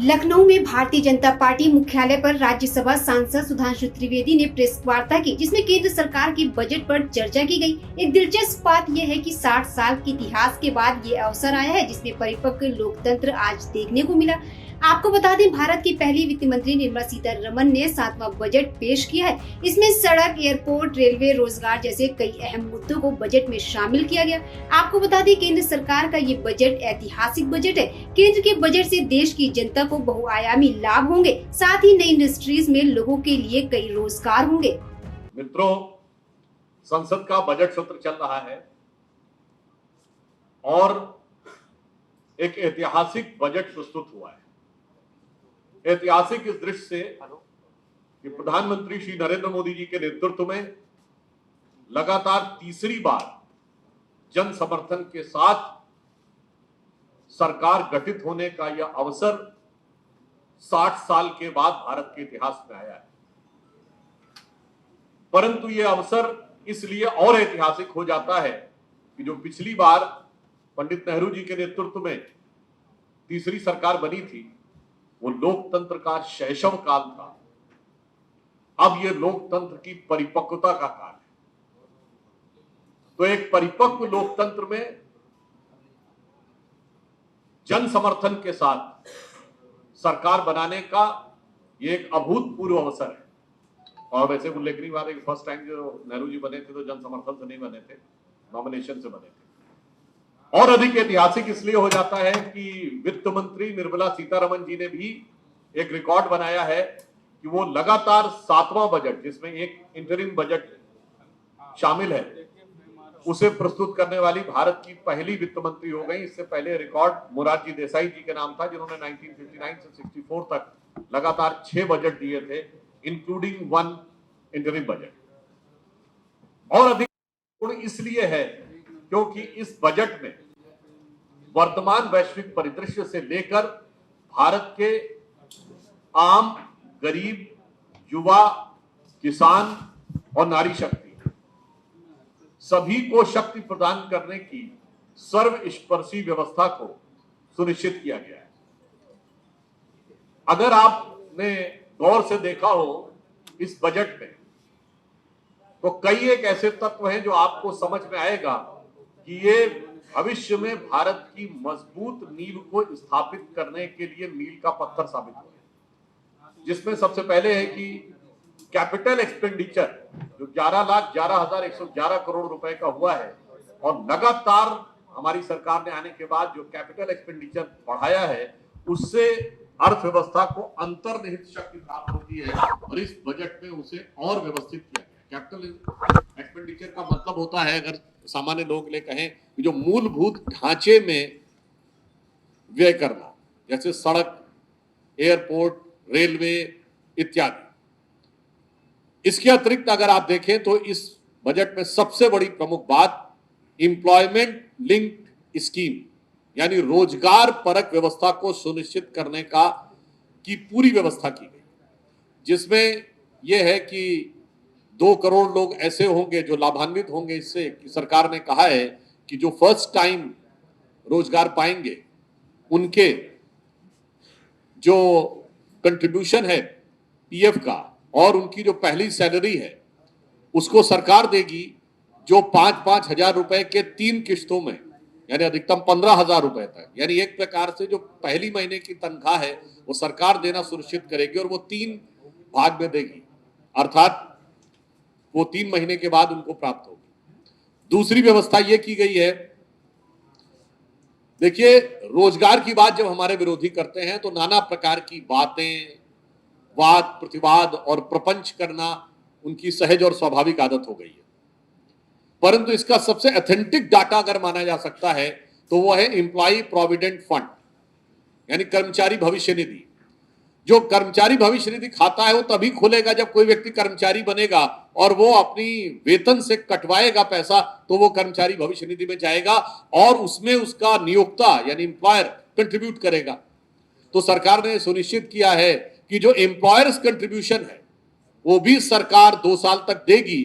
लखनऊ में भारतीय जनता पार्टी मुख्यालय पर राज्यसभा सांसद सुधांशु त्रिवेदी ने प्रेस वार्ता की, जिसमें केंद्र सरकार के बजट पर चर्चा की गई। एक दिलचस्प बात यह है कि 60 साल के इतिहास के बाद ये अवसर आया है जिसमें परिपक्व लोकतंत्र आज देखने को मिला। आपको बता दें, भारत की पहली वित्त मंत्री निर्मला सीतारमण ने 7वां बजट पेश किया है। इसमें सड़क, एयरपोर्ट, रेलवे, रोजगार जैसे कई अहम मुद्दों को बजट में शामिल किया गया। आपको बता दें, केंद्र सरकार का ये बजट ऐतिहासिक बजट है। केंद्र के बजट से देश की जनता को बहुआयामी लाभ होंगे, साथ ही नई इंडस्ट्रीज में लोगों के लिए कई रोजगार होंगे। मित्रों, संसद का बजट सत्र चल रहा है और एक ऐतिहासिक बजट प्रस्तुत हुआ है। ऐतिहासिक इस दृष्टि से कि प्रधानमंत्री श्री नरेंद्र मोदी जी के नेतृत्व में लगातार तीसरी बार जन समर्थन के साथ सरकार गठित होने का यह अवसर 60 साल के बाद भारत के इतिहास में आया है। परंतु यह अवसर इसलिए और ऐतिहासिक हो जाता है कि जो पिछली बार पंडित नेहरू जी के नेतृत्व में तीसरी सरकार बनी थी, वो लोकतंत्र का शैशव काल था। अब यह लोकतंत्र की परिपक्वता का काल है। तो एक परिपक्व लोकतंत्र में जन समर्थन के साथ सरकार बनाने का यह एक अभूतपूर्व अवसर है। और वैसे उल्लेखनीय बात है कि फर्स्ट टाइम जो नेहरू जी बने थे तो जन समर्थन से नहीं बने थे, नॉमिनेशन से बने थे। और अधिक ऐतिहासिक इसलिए हो जाता है कि वित्त मंत्री निर्मला सीतारमण जी ने भी एक रिकॉर्ड बनाया है कि वो लगातार 7वां बजट, जिसमें एक इंटरिम बजट शामिल है, उसे प्रस्तुत करने वाली भारत की पहली वित्त मंत्री हो गई। इससे पहले रिकॉर्ड मोरारजी देसाई जी के नाम था, जिन्होंने 1959 से 64 तक लगातार 6 बजट दिए थे, इंक्लूडिंग 1 इंटरिम बजट। और अधिक गुण इसलिए है क्योंकि इस बजट में वर्तमान वैश्विक परिदृश्य से लेकर भारत के आम, गरीब, युवा, किसान और नारी शक्ति सभी को शक्ति प्रदान करने की सर्वस्पर्शी व्यवस्था को सुनिश्चित किया गया है। अगर आपने गौर से देखा हो इस बजट में, तो कई एक ऐसे तत्व हैं जो आपको समझ में आएगा कि ये भविष्य में भारत की मजबूत नींव को स्थापित करने के लिए मील का पत्थर साबित होगा। जिसमें सबसे पहले है कि कैपिटल एक्सपेंडिचर जो 11,11,111 करोड़ रुपए का हुआ है, और लगातार हमारी सरकार ने आने के बाद जो कैपिटल एक्सपेंडिचर बढ़ाया है, उससे अर्थव्यवस्था को अंतर्निहित शक्ति प्राप्त होती है और इस बजट में उसे और व्यवस्थित किया गया। कैपिटल एक्सपेंडिचर का मतलब होता है, अगर सामान्य लोग ले कहें, जो मूलभूत ढांचे में व्यय करना, जैसे सड़क, एयरपोर्ट, रेलवे इत्यादि। इसके अतिरिक्त अगर आप देखें तो इस बजट में सबसे बड़ी प्रमुख बात एम्प्लॉयमेंट लिंक्ड स्कीम यानी रोजगार परक व्यवस्था को सुनिश्चित करने की पूरी व्यवस्था की गई, जिसमें यह है कि 2 करोड़ लोग ऐसे होंगे जो लाभान्वित होंगे इससे कि सरकार ने कहा है कि जो फर्स्ट टाइम रोजगार पाएंगे उनके जो कंट्रीब्यूशन है पीएफ का और उनकी जो पहली सैलरी है उसको सरकार देगी, जो 5-5 हजार रुपए के 3 किश्तों में, यानी अधिकतम 15,000 रुपए तक, यानी एक प्रकार से जो पहली महीने की तनख्वाह है वो सरकार देना सुनिश्चित करेगी और वो 3 भाग में देगी, अर्थात वो 3 महीने के बाद उनको प्राप्त होगी। दूसरी व्यवस्था ये की गई है, देखिए रोजगार की बात जब हमारे विरोधी करते हैं तो नाना प्रकार की बातें, वाद प्रतिवाद और प्रपंच करना उनकी सहज और स्वाभाविक आदत हो गई है। परंतु इसका सबसे ऑथेंटिक डाटा अगर माना जा सकता है तो वो है एम्प्लॉय प्रोविडेंट फंड, यानी कर्मचारी भविष्य निधि। जो कर्मचारी भविष्य निधि खाता है वो तभी खुलेगा जब कोई व्यक्ति कर्मचारी बनेगा और वो अपनी वेतन से कटवाएगा पैसा, तो वो कर्मचारी भविष्य निधि में जाएगा और उसमें उसका नियोक्ता यानी एम्प्लॉयर कंट्रीब्यूट करेगा। तो सरकार ने सुनिश्चित किया है कि जो एम्प्लॉयर्स कंट्रीब्यूशन है वो भी सरकार 2 साल तक देगी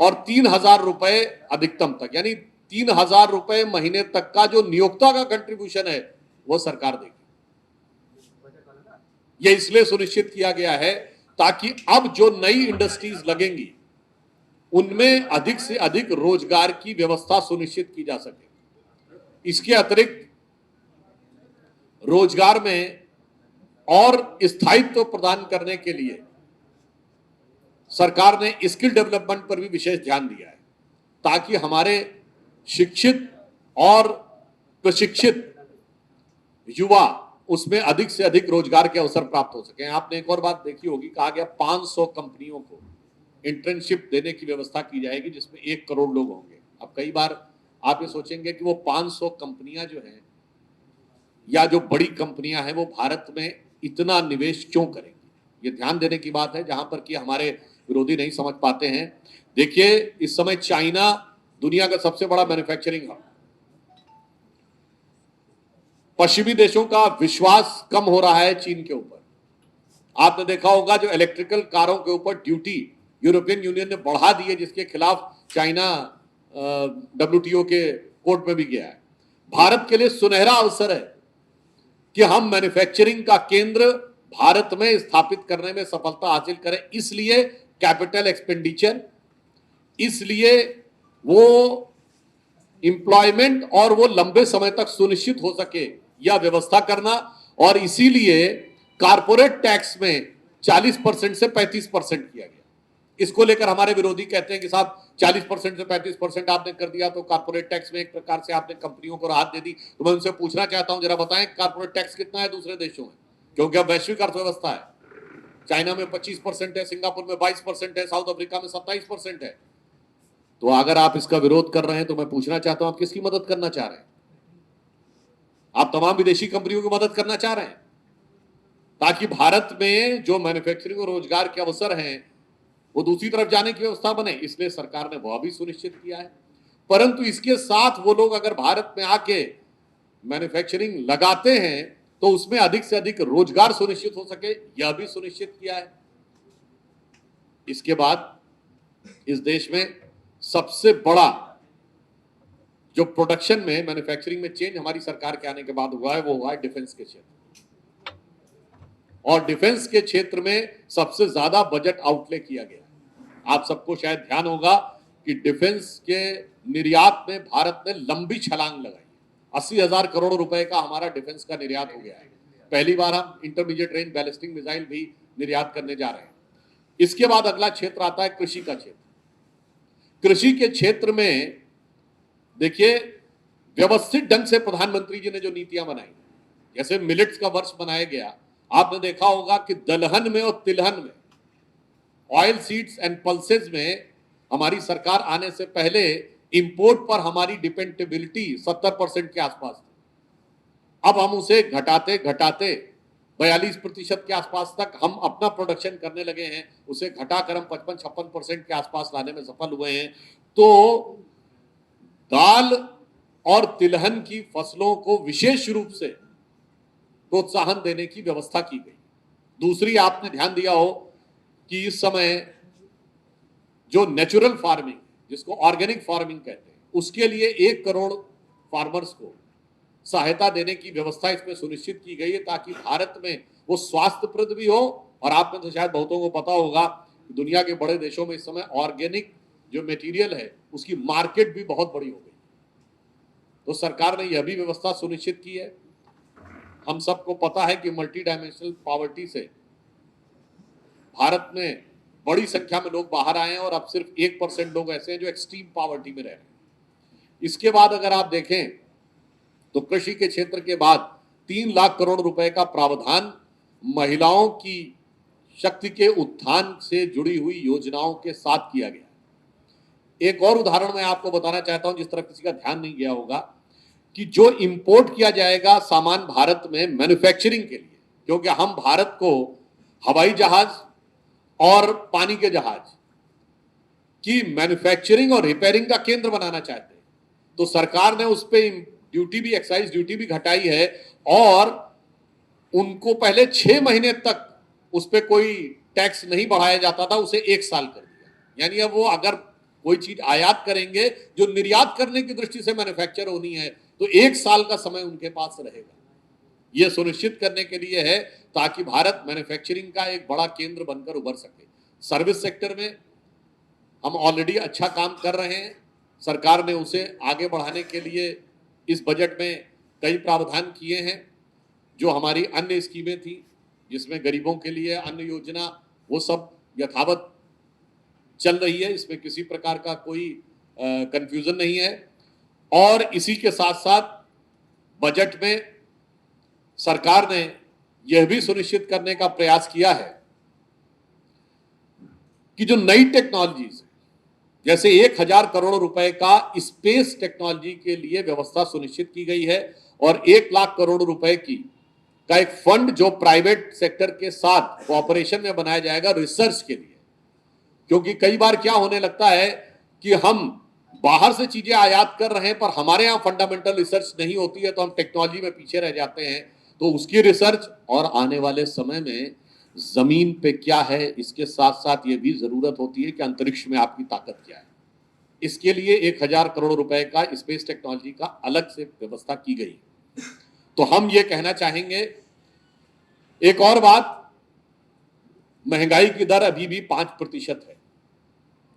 और 3,000 रुपए अधिकतम तक, यानी 3,000 रुपए महीने तक का जो नियोक्ता का कंट्रीब्यूशन है वो सरकार देगी। यह इसलिए सुनिश्चित किया गया है ताकि अब जो नई इंडस्ट्रीज लगेंगी उनमें अधिक से अधिक रोजगार की व्यवस्था सुनिश्चित की जा सके। इसके अतिरिक्त रोजगार में और स्थायित्व प्रदान करने के लिए सरकार ने स्किल डेवलपमेंट पर भी विशेष ध्यान दिया है ताकि हमारे शिक्षित और प्रशिक्षित युवा उसमें अधिक से अधिक रोजगार के अवसर प्राप्त हो सके। आपने एक और बात देखी होगी, कहा गया 500 कंपनियों को इंटर्नशिप देने की व्यवस्था की जाएगी जिसमें 1 करोड़ लोग होंगे। अब कई बार आप ये सोचेंगे कि वो 500 कंपनियां जो हैं या जो बड़ी कंपनियां हैं वो भारत में इतना निवेश क्यों करेंगी। ये ध्यान देने की बात है जहां पर कि हमारे विरोधी नहीं समझ पाते हैं। देखिए, इस समय चाइना दुनिया का सबसे बड़ा मैन्युफैक्चरिंग हब, पश्चिमी देशों का विश्वास कम हो रहा है चीन के ऊपर। आपने देखा होगा जो इलेक्ट्रिकल कारों के ऊपर ड्यूटी यूरोपियन यूनियन ने बढ़ा दी है, जिसके खिलाफ चाइना WTO के कोर्ट में भी गया है। भारत के लिए सुनहरा अवसर है कि हम मैन्युफैक्चरिंग का केंद्र भारत में स्थापित करने में सफलता हासिल करें। इसलिए कैपिटल एक्सपेंडिचर, इसलिए वो एम्प्लॉयमेंट और वो लंबे समय तक सुनिश्चित हो सके यह व्यवस्था करना, और इसीलिए कारपोरेट टैक्स में 40% से 35% किया गया। इसको लेकर हमारे विरोधी कहते हैं कि साहब 40% से 35% आपने कर दिया तो कारपोरेट टैक्स में एक प्रकार से आपने कंपनियों को राहत दे दी। तो मैं उनसे पूछना चाहता हूं, जरा बताएं कारपोरेट टैक्स कितना है दूसरे देशों में, क्योंकि अब वैश्विक अर्थव्यवस्था है। चाइना में 25% है, सिंगापुर में 22% है, साउथ अफ्रीका में 27% है। तो अगर आप इसका विरोध कर रहे हैं तो मैं पूछना चाहता हूं आप किसकी मदद करना चाह रहे हैं? आप तमाम विदेशी कंपनियों की मदद करना चाह रहे हैं ताकि भारत में जो मैन्युफैक्चरिंग और रोजगार के अवसर हैं वो दूसरी तरफ जाने की व्यवस्था बने। इसलिए सरकार ने वह भी सुनिश्चित किया है। परंतु इसके साथ वो लोग अगर भारत में आके मैन्युफैक्चरिंग लगाते हैं तो उसमें अधिक से अधिक रोजगार सुनिश्चित हो सके, यह भी सुनिश्चित किया है। इसके बाद इस देश में सबसे बड़ा जो प्रोडक्शन में मैन्युफैक्चरिंग में चेंज हमारी सरकार के आने के बाद हुआ है वो हुआ है डिफेंस के क्षेत्र, और डिफेंस के क्षेत्र में सबसे ज्यादा बजट आउटले किया गया। आप सबको शायद ध्यान होगा कि डिफेंस के निर्यात में भारत ने लंबी छलांग लगाई। 80,000 करोड़ रुपए का हमारा डिफेंस का निर्यात हो गया है। पहली बार हम इंटरमीडिएट रेंज बैलिस्टिक मिसाइल भी निर्यात करने जा रहे हैं। इसके बाद अगला क्षेत्र आता है कृषि का क्षेत्र। कृषि के क्षेत्र में देखिए व्यवस्थित ढंग से प्रधानमंत्री जी ने जो नीतियां बनाई, जैसे मिलेट्स का वर्ष बनाया गया, आपने देखा होगा कि दलहन में और तिलहन में, ऑयल सीड्स एंड पल्सेस में हमारी सरकार आने से पहले इंपोर्ट पर हमारी डिपेंडेबिलिटी 70% के आसपास थी। अब हम उसे घटाते घटाते 42% के आसपास तक हम अपना प्रोडक्शन करने लगे हैं। उसे घटाकर हम 55-56% के आसपास लाने में सफल हुए हैं। तो दाल और तिलहन की फसलों को विशेष रूप से प्रोत्साहन देने की व्यवस्था की गई। दूसरी, आपने ध्यान दिया हो कि इस समय जो नेचुरल फार्मिंग, जिसको ऑर्गेनिक फार्मिंग कहते हैं, उसके लिए 1 करोड़ फार्मर्स को सहायता देने की व्यवस्था इसमें सुनिश्चित की गई है ताकि भारत में वो स्वास्थ्यप्रद भी हो। और आपने तो शायद बहुतों को पता होगा दुनिया के बड़े देशों में इस समय ऑर्गेनिक जो मटेरियल है उसकी मार्केट भी बहुत बड़ी हो गई। तो सरकार ने यह भी व्यवस्था सुनिश्चित की है। हम सबको पता है कि मल्टी डायमेंशनल पॉवर्टी से भारत में बड़ी संख्या में लोग बाहर आए हैं और अब सिर्फ 1% लोग ऐसे हैं जो एक्सट्रीम पॉवर्टी में रह रहे हैं। इसके बाद अगर आप देखें तो कृषि के क्षेत्र के बाद 3 लाख करोड़ रुपए का प्रावधान महिलाओं की शक्ति के उत्थान से जुड़ी हुई योजनाओं के साथ किया गया। एक और उदाहरण मैं आपको बताना चाहता हूं जिस तरफ किसी का ध्यान नहीं गया होगा, कि जो इंपोर्ट किया जाएगा सामान भारत में मैन्युफैक्चरिंग के लिए, क्योंकि हम भारत को हवाई जहाज और पानी के जहाज की मैन्युफैक्चरिंग और रिपेयरिंग का केंद्र बनाना चाहते हैं, तो सरकार ने उस पर ड्यूटी भी, एक्साइज ड्यूटी भी घटाई है और उनको पहले 6 महीने तक उस पर कोई टैक्स नहीं बढ़ाया जाता था, उसे 1 साल कर दिया। यानी अब वो अगर कोई चीज आयात करेंगे जो निर्यात करने की दृष्टि से मैन्युफैक्चर होनी है तो 1 साल का समय उनके पास रहेगा। ये सुनिश्चित करने के लिए है ताकि भारत मैन्युफैक्चरिंग का एक बड़ा केंद्र बनकर उभर सके। सर्विस सेक्टर में हम ऑलरेडी अच्छा काम कर रहे हैं। सरकार ने उसे आगे बढ़ाने के लिए इस बजट में कई प्रावधान किए हैं। जो हमारी अन्य स्कीमें थी जिसमें गरीबों के लिए अन्य योजना, वो सब यथावत चल रही है, इसमें किसी प्रकार का कोई कंफ्यूजन नहीं है। और इसी के साथ साथ बजट में सरकार ने यह भी सुनिश्चित करने का प्रयास किया है कि जो नई टेक्नोलॉजीज जैसे 1000 करोड़ रुपए का स्पेस टेक्नोलॉजी के लिए व्यवस्था सुनिश्चित की गई है और 1 लाख करोड़ रुपए का एक फंड जो प्राइवेट सेक्टर के साथ कोऑपरेशन में बनाया जाएगा रिसर्च के लिए। क्योंकि कई बार क्या होने लगता है कि हम बाहर से चीजें आयात कर रहे हैं पर हमारे यहाँ फंडामेंटल रिसर्च नहीं होती है, तो हम टेक्नोलॉजी में पीछे रह जाते हैं। तो उसकी रिसर्च और आने वाले समय में जमीन पे क्या है, इसके साथ साथ ये भी जरूरत होती है कि अंतरिक्ष में आपकी ताकत क्या है। इसके लिए 1000 करोड़ रुपए का स्पेस टेक्नोलॉजी का अलग से व्यवस्था की गई। तो हम ये कहना चाहेंगे, एक और बात, महंगाई की दर अभी भी 5% है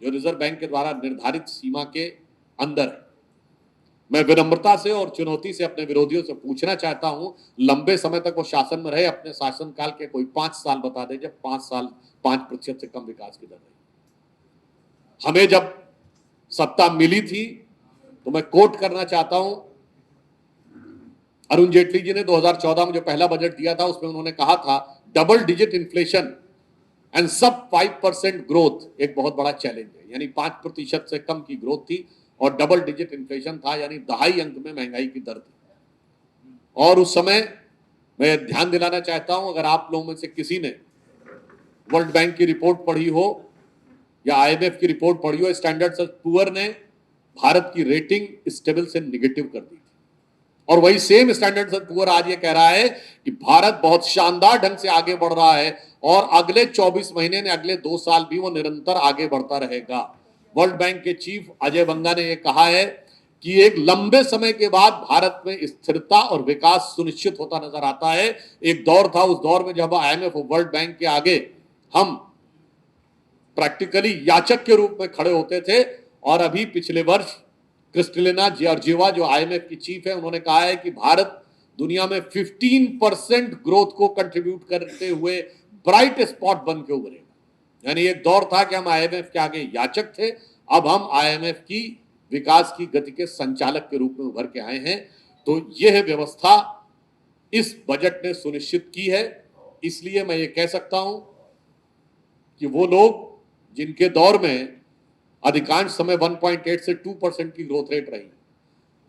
जो रिजर्व बैंक के द्वारा निर्धारित सीमा के अंदर है। मैं विनम्रता से और चुनौती से अपने विरोधियों से पूछना चाहता हूं, लंबे समय तक वो शासन में रहे, अपने शासनकाल के कोई 5 साल बता दे जब 5 साल 5% से कम विकास की दर रही। हमें जब सत्ता मिली थी तो मैं कोट करना चाहता हूं, अरुण जेटली जी ने 2014 में जो पहला बजट दिया था उसमें उन्होंने कहा था डबल डिजिट इन्फ्लेशन एंड सब 5% ग्रोथ एक बहुत बड़ा चैलेंज है। यानी 5% से कम की ग्रोथ थी और डबल डिजिट इन्फ्लेशन था, यानी 2.5 अंक में महंगाई की दर थी। और उस समय मैं ध्यान दिलाना चाहता हूं, अगर आप लोगों में से किसी ने वर्ल्ड बैंक की रिपोर्ट पढ़ी हो या IMF की रिपोर्ट पढ़ी हो, स्टैंडर्ड एंड पुअर ने भारत की रेटिंग स्टेबल से निगेटिव कर दी थी। और वही सेम स्टैंडर्ड एंड पुअर आज ये कह रहा है कि भारत बहुत शानदार ढंग से आगे बढ़ रहा है और अगले 24 महीने ने अगले 2 साल भी वो निरंतर आगे बढ़ता रहेगा। वर्ल्ड बैंक के चीफ अजय बंगा ने यह कहा है कि एक लंबे समय के बाद भारत में स्थिरता और विकास सुनिश्चित होता नजर आता है। एक दौर था, उस दौर में जब IMF और वर्ल्ड बैंक के आगे हम प्रैक्टिकली याचक के रूप में खड़े होते थे। और अभी पिछले वर्ष क्रिस्टलिना जॉर्जिएवा जो IMF की चीफ है, उन्होंने कहा है कि भारत दुनिया में 15% ग्रोथ को कंट्रीब्यूट करते हुए ब्राइट स्पॉट बन के उभरेगा। यानी एक दौर था कि हम IMF के आगे याचक थे, अब हम IMF की विकास की गति के संचालक के रूप में उभर के आए हैं। तो यह व्यवस्था इस बजट ने सुनिश्चित की है। इसलिए मैं ये कह सकता हूं कि वो लोग जिनके दौर में अधिकांश समय 1.8 से 2% की ग्रोथ रेट रही,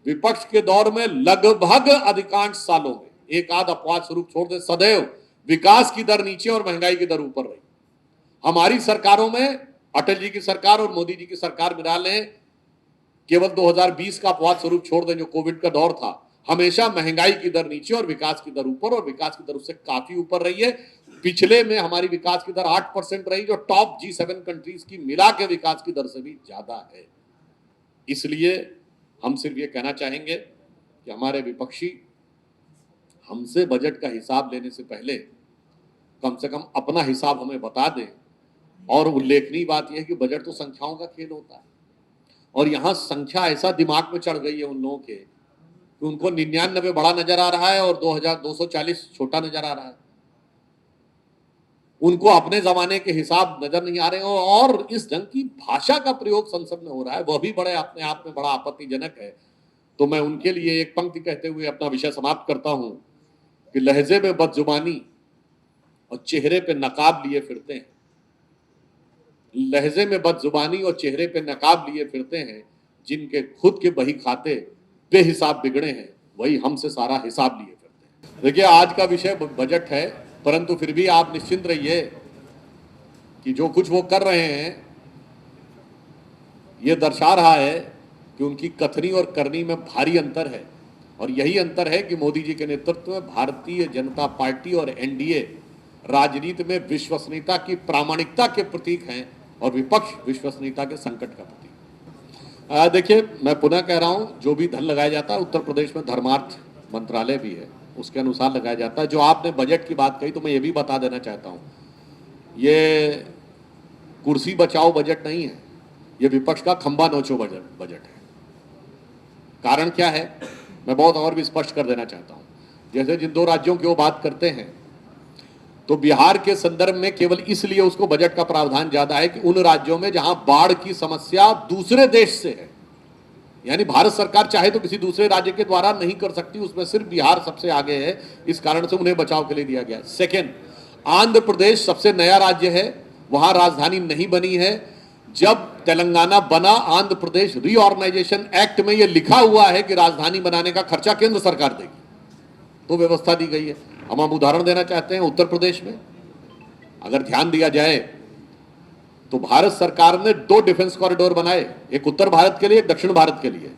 विपक्ष के दौर में लगभग अधिकांश सालों में, एक आध अपवाद स्वरूप छोड़ दे, सदैव विकास की दर नीचे और महंगाई की दर ऊपर रही। हमारी सरकारों में, अटल जी की सरकार और मोदी जी की सरकार मिला लें, केवल 2020 का अपवाद स्वरूप छोड़ दें जो कोविड का दौर था, हमेशा महंगाई की दर नीचे और विकास की दर ऊपर, और विकास की दर उससे काफी ऊपर रही है। पिछले में हमारी विकास की दर 8% रही, जो टॉप G7 कंट्रीज की मिला के विकास की दर से भी ज्यादा है। इसलिए हम सिर्फ ये कहना चाहेंगे कि हमारे विपक्षी हमसे बजट का हिसाब लेने से पहले कम से कम अपना हिसाब हमें बता दें। और उल्लेखनीय बात यह है कि बजट तो संख्याओं का खेल होता है और यहां संख्या ऐसा दिमाग में चढ़ गई है उन लोगों के कि उनको 99 बड़ा नजर आ रहा है और 2240 छोटा नजर आ रहा है। उनको अपने जमाने के हिसाब नजर नहीं आ रहे हैं और इस ढंग की भाषा का प्रयोग संसद में हो रहा है, वह भी बड़े अपने आप में बड़ा आपत्तिजनक है। तो मैं उनके लिए एक पंक्ति कहते हुए अपना विषय समाप्त करता हूं कि लहजे में बदजुबानी और चेहरे पे नकाब लिए फिरते हैं, लहजे में बदजुबानी और चेहरे पे नकाब लिए फिरते हैं, जिनके खुद के बही खाते बेहिसाब बिगड़े हैं, वही हमसे सारा हिसाब लिए फिरते हैं। देखिए, आज का विषय बजट है, परंतु फिर भी आप निश्चिंत रहिए कि जो कुछ वो कर रहे हैं ये दर्शा रहा है कि उनकी कथनी और करनी में भारी अंतर है। और यही अंतर है कि मोदी जी के नेतृत्व में भारतीय जनता पार्टी और NDA राजनीति में विश्वसनीयता की प्रामाणिकता के प्रतीक हैं और विपक्ष विश्वसनीयता के संकट का प्रतीक। देखिए, मैं पुनः कह रहा हूं, जो भी धन लगाया जाता है, उत्तर प्रदेश में धर्मार्थ मंत्रालय भी है उसके अनुसार लगाया जाता है। जो आपने बजट की बात कही तो मैं ये भी बता देना चाहता हूँ, ये कुर्सी बचाओ बजट नहीं है, ये विपक्ष का खंबा नोचो बजट है। कारण क्या है, मैं बहुत और भी स्पष्ट कर देना चाहता हूँ। जैसे जिन 2 राज्यों की वो बात करते हैं, तो बिहार के संदर्भ में केवल इसलिए उसको बजट का प्रावधान ज्यादा है कि उन राज्यों में जहां बाढ़ की समस्या दूसरे देश से है, यानी भारत सरकार चाहे तो किसी दूसरे राज्य के द्वारा नहीं कर सकती, उसमें सिर्फ बिहार सबसे आगे है, इस कारण से उन्हें बचाव के लिए दिया गया। सेकेंड, आंध्र प्रदेश सबसे नया राज्य है, वहां राजधानी नहीं बनी है। जब तेलंगाना बना, आंध्र प्रदेश रीऑर्गेनाइजेशन एक्ट में यह लिखा हुआ है कि राजधानी बनाने का खर्चा केंद्र सरकार देगी, तो व्यवस्था दी गई है। हम उदाहरण देना चाहते हैं, उत्तर प्रदेश में अगर ध्यान दिया जाए तो भारत सरकार ने 2 डिफेंस कॉरिडोर बनाए, एक उत्तर भारत के लिए, एक दक्षिण भारत के लिए।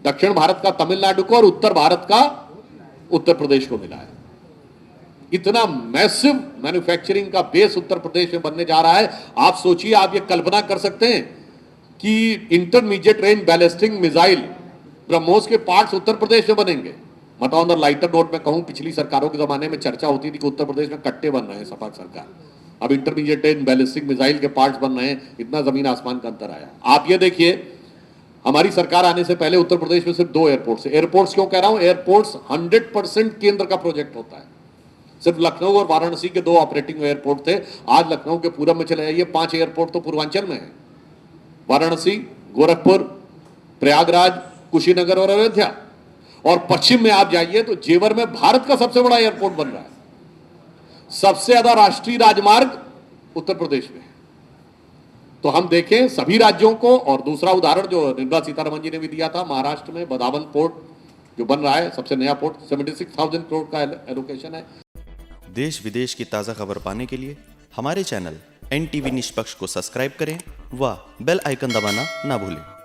दक्षिण भारत का तमिलनाडु को और उत्तर भारत का उत्तर प्रदेश को मिला है। इतना मैसिव मैन्युफैक्चरिंग का बेस उत्तर प्रदेश में बनने जा रहा है। आप सोचिए, आप ये कल्पना कर सकते हैं कि intermediate range ballistic missile BrahMos के पार्ट्स उत्तर प्रदेश में बनेंगे। मतलब ऑन द लाइटर नोट में कहूं, पिछली सरकारों के जमाने में चर्चा होती थी कि उत्तर प्रदेश में कट्टे बन रहे हैं, सपा सरकार, अब इंटरमीडिएट रेंज बैलिस्टिक मिसाइल के पार्ट्स बन रहे हैं। इतना जमीन आसमान का अंतर आया। आप ये देखिए, हमारी सरकार आने से पहले उत्तर प्रदेश में सिर्फ 2 एयरपोर्ट्स है। एयरपोर्ट्स क्यों कह रहा हूं, एयरपोर्ट्स 100% केंद्र का प्रोजेक्ट होता है। सिर्फ लखनऊ और वाराणसी के 2 ऑपरेटिंग एयरपोर्ट थे। आज लखनऊ के पूरब में चले जाइए, 5 एयरपोर्ट तो पूर्वांचल में है, वाराणसी, गोरखपुर, प्रयागराज, कुशीनगर और अयोध्या। और पश्चिम में आप जाइए तो जेवर में भारत का सबसे बड़ा एयरपोर्ट बन रहा है। सबसे ज्यादा राष्ट्रीय राजमार्ग उत्तर प्रदेश में है। तो हम देखें सभी राज्यों को। और दूसरा उदाहरण जो निर्मला सीतारमण जी ने भी दिया था, महाराष्ट्र में बदावन पोर्ट जो बन रहा है, सबसे नया पोर्ट, 76,000 करोड़ का एलोकेशन है। देश विदेश की ताज़ा खबर पाने के लिए हमारे चैनल NTV निष्पक्ष को सब्सक्राइब करें व बेल आइकन दबाना ना भूलें।